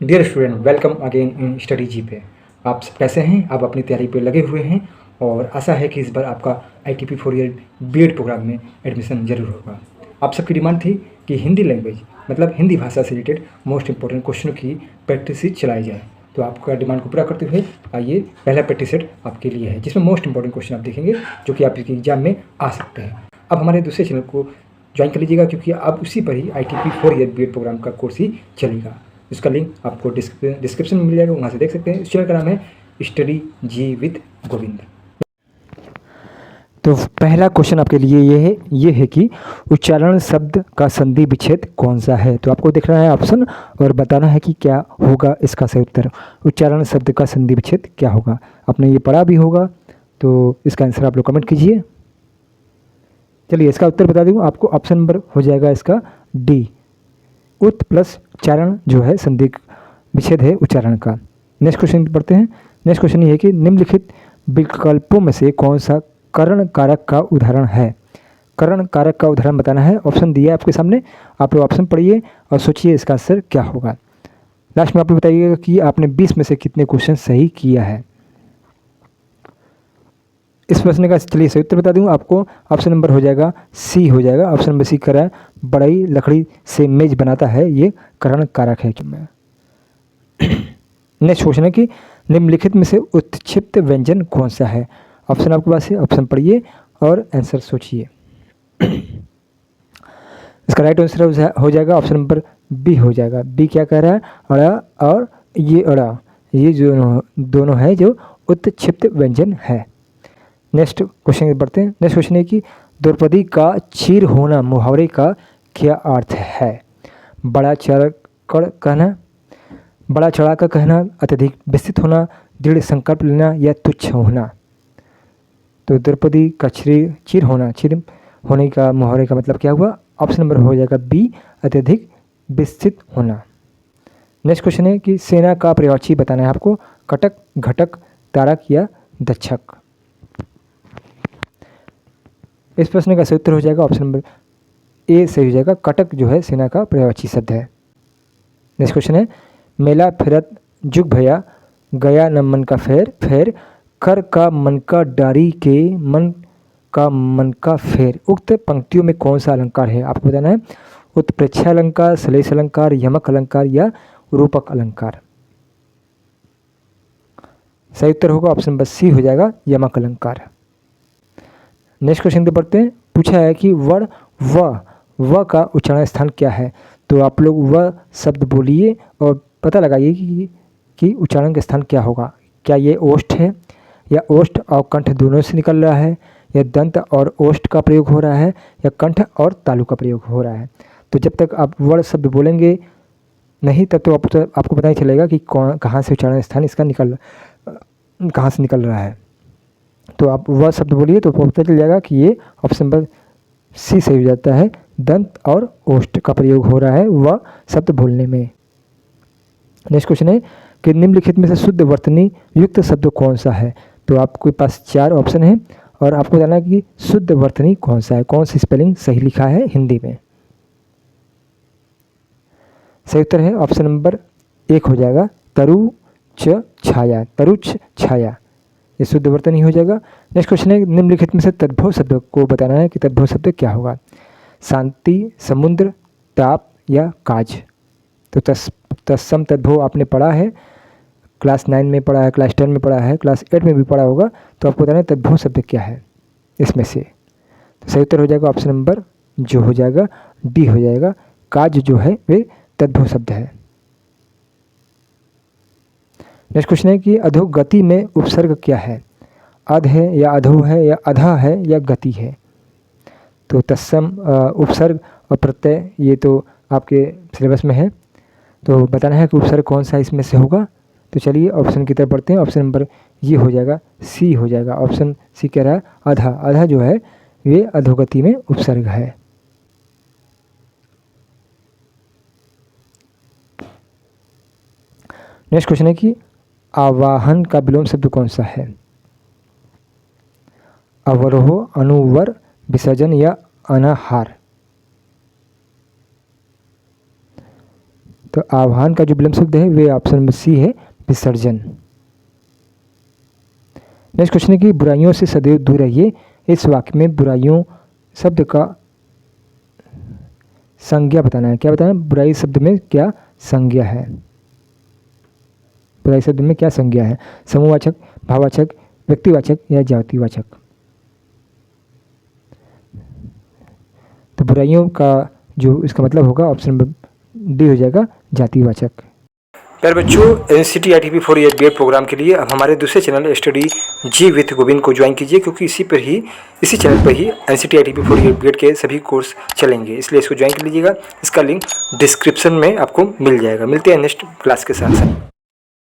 Dear student, welcome again in Study G पे। आप सब कैसे हैं? आप अपनी तैयारी पे लगे हुए हैं और आशा है कि इस बार आपका ITP 4 ईयर बीएड प्रोग्राम में एडमिशन जरूर होगा। आप सबकी डिमांड थी कि हिंदी लैंग्वेज मतलब हिंदी भाषा से रिलेटेड मोस्ट इंपॉर्टेंट क्वेश्चनों की प्रैक्टिस सीट चलाई जाए। तो आपका डिमांड को पूरा करते हुए आइए पहला प्रैक्टिस सेट आपके लिए है, जिसमें मोस्ट इंपॉर्टेंट क्वेश्चन आप देखेंगे जो कि आपके एग्जाम में आ सकते हैं। अब हमारे दूसरे चैनल को ज्वाइन कर लीजिएगा, क्योंकि अब उसी पर ही ITP 4 ईयर बीएड प्रोग्राम का कोर्स ही चलेगा। इसका लिंक आपको डिस्क्रिप्शन में मिल जाएगा, वहाँ से देख सकते हैं। इस चैनल का नाम है स्टडी जी विद गोविंद। तो पहला क्वेश्चन आपके लिए ये है कि उच्चारण शब्द का संधि विच्छेद कौन सा है। तो आपको देखना है ऑप्शन और बताना है कि क्या होगा इसका सही उत्तर। उच्चारण शब्द का संधि विच्छेद क्या होगा, आपने ये पढ़ा भी होगा, तो इसका आंसर आप लोग कमेंट कीजिए। चलिए इसका उत्तर बता दूँ आपको। ऑप्शन नंबर हो जाएगा इसका डी, उत प्लस चारण जो है संधि विच्छेद है उच्चारण का। नेक्स्ट क्वेश्चन पढ़ते हैं। नेक्स्ट क्वेश्चन ये है कि निम्नलिखित विकल्पों में से कौन सा करण कारक का उदाहरण है। करण कारक का उदाहरण बताना है। ऑप्शन दिया है आपके सामने, आप लोग ऑप्शन पढ़िए और सोचिए इसका आंसर क्या होगा। लास्ट में आप बताइएगा कि आपने 20 में से कितने क्वेश्चन सही किया है। इस प्रश्न का चलिए सही उत्तर बता दूँ आपको। ऑप्शन नंबर हो जाएगा सी हो जाएगा। ऑप्शन नंबर सी कर रहा है, बड़ई लकड़ी से मेज बनाता है, ये करण कारक है। नेक्स्ट क्वेश्चन है कि निम्नलिखित में से उत्क्षिप्त व्यंजन कौन सा है। ऑप्शन आपके पास है, ऑप्शन पढ़िए और आंसर सोचिए। इसका राइट आंसर हो जाएगा ऑप्शन नंबर बी हो जाएगा। बी क्या कह रहा है, अड़ा और ये अड़ा, ये जो दोनों है जो उत्क्षिप्त व्यंजन है। नेक्स्ट क्वेश्चन बढ़ते हैं। नेक्स्ट क्वेश्चन है कि द्रौपदी का चीर होना मुहावरे का क्या अर्थ है। बड़ा चढ़कर कहना, बड़ा चढ़ा कर कहना, अत्यधिक विस्तृत होना, दृढ़ संकल्प लेना या तुच्छ होना। तो द्रौपदी का चीर होने का मुहावरे का मतलब क्या हुआ। ऑप्शन नंबर हो जाएगा बी, अत्यधिक विस्तृत होना। नेक्स्ट क्वेश्चन है कि सेना का पर्यायवाची बताना है आपको। कटक, घटक, तारक या दक्षक। इस प्रश्न का सही उत्तर हो जाएगा ऑप्शन नंबर ए सही हो जाएगा। कटक जो है सेना का पर्यायवाची शब्द है। नेक्स्ट क्वेश्चन है मेला फिरत जुग भया, गया न मन का फेर फेर, कर का मन का डारी के मन का फेर। उक्त पंक्तियों में कौन सा अलंकार है आपको बताना है। उत्प्रेक्षा अलंकार, सलेश अलंकार, यमक अलंकार या रूपक अलंकार। सही उत्तर होगा ऑप्शन नंबर सी हो जाएगा, यमक अलंकार। नेक्स्ट क्वेश्चन पे पढ़ते हैं। पूछा है कि वर्ण व का उच्चारण स्थान क्या है। तो आप लोग व शब्द बोलिए और पता लगाइए कि उच्चारण का स्थान क्या होगा। क्या ये ओष्ठ है, या ओष्ठ और कंठ दोनों से निकल रहा है, या दंत और ओष्ठ का प्रयोग हो रहा है, या कंठ और तालु का प्रयोग हो रहा है। तो जब तक आप वर्ण शब्द बोलेंगे नहीं तब तो आपको पता ही चलेगा कि कहाँ से उच्चारण स्थान इसका कहाँ से निकल रहा है। तो आप वह शब्द बोलिए तो पता चल जाएगा कि ये ऑप्शन नंबर सी सही हो जाता है। दंत और ओष्ठ का प्रयोग हो रहा है वह शब्द बोलने में। नेक्स्ट क्वेश्चन है कि निम्नलिखित में से शुद्ध वर्तनी युक्त शब्द कौन सा है। तो आपके पास 4 ऑप्शन है और आपको जानना है कि शुद्ध वर्तनी कौन सा है, कौन सी स्पेलिंग सही लिखा है हिंदी में। सही उत्तर है ऑप्शन नंबर 1 हो जाएगा, तरुच छाया, तरुच छाया, ये शुद्ध वर्तनी हो जाएगा। नेक्स्ट क्वेश्चन है निम्नलिखित में से तद्भव शब्द को बताना है कि तद्भव शब्द क्या होगा। शांति, समुद्र, ताप या काज। तो तत्सम तद्भव आपने पढ़ा है, क्लास 9 में पढ़ा है, क्लास 10 में पढ़ा है, क्लास 8 में भी पढ़ा होगा। तो आपको बताना है तद्भव शब्द क्या है इसमें से। तो सही उत्तर हो जाएगा ऑप्शन नंबर जो हो जाएगा डी हो जाएगा। काज जो है वे तद्भव शब्द है। नेक्स्ट क्वेश्चन है कि अधोगति में उपसर्ग क्या है। अध है या अधो है या अधा है या गति है। तो तत्सम उपसर्ग और प्रत्यय ये तो आपके सिलेबस में है, तो बताना है कि उपसर्ग कौन सा इसमें से होगा। तो चलिए ऑप्शन की तरफ बढ़ते हैं। ऑप्शन नंबर ये हो जाएगा सी हो जाएगा। ऑप्शन सी कह रहा है आधा, आधा जो है ये अधोगति में उपसर्ग है। नेक्स्ट क्वेश्चन है कि आवाहन का विलोम शब्द कौन सा है। अवरोह, अनुवर, विसर्जन या अनाहार। तो आह्वान का जो विलोम शब्द है वे ऑप्शन नंबर सी है, विसर्जन। नेक्स्ट क्वेश्चन है कि बुराइयों से सदैव दूर रहिए। इस वाक्य में बुराइयों शब्द का संज्ञा बताना है। क्या बताना है? बुराई शब्द में क्या संज्ञा है? बुराई शब्द में क्या संज्ञा है? समूहवाचक, भाववाचक, व्यक्तिवाचक या जातिवाचक? तो बुराइयों का जो इसका मतलब होगा ऑप्शन नंबर डी हो जाएगा, जातिवाचक। प्यारे बच्चों, NCERT four year BEd programme के लिए अब हमारे दूसरे channel study ji with Govind को ज्वाइन कीजिए, क्योंकि इसी चैनल पर ही NCERT फॉर ईयर बीएड के सभी कोर्स चलेंगे, इसलिए इसको ज्वाइन कर लीजिएगा। इसका लिंक डिस्क्रिप्शन में आपको मिल जाएगा। मिलते हैं नेक्स्ट क्लास के साथ।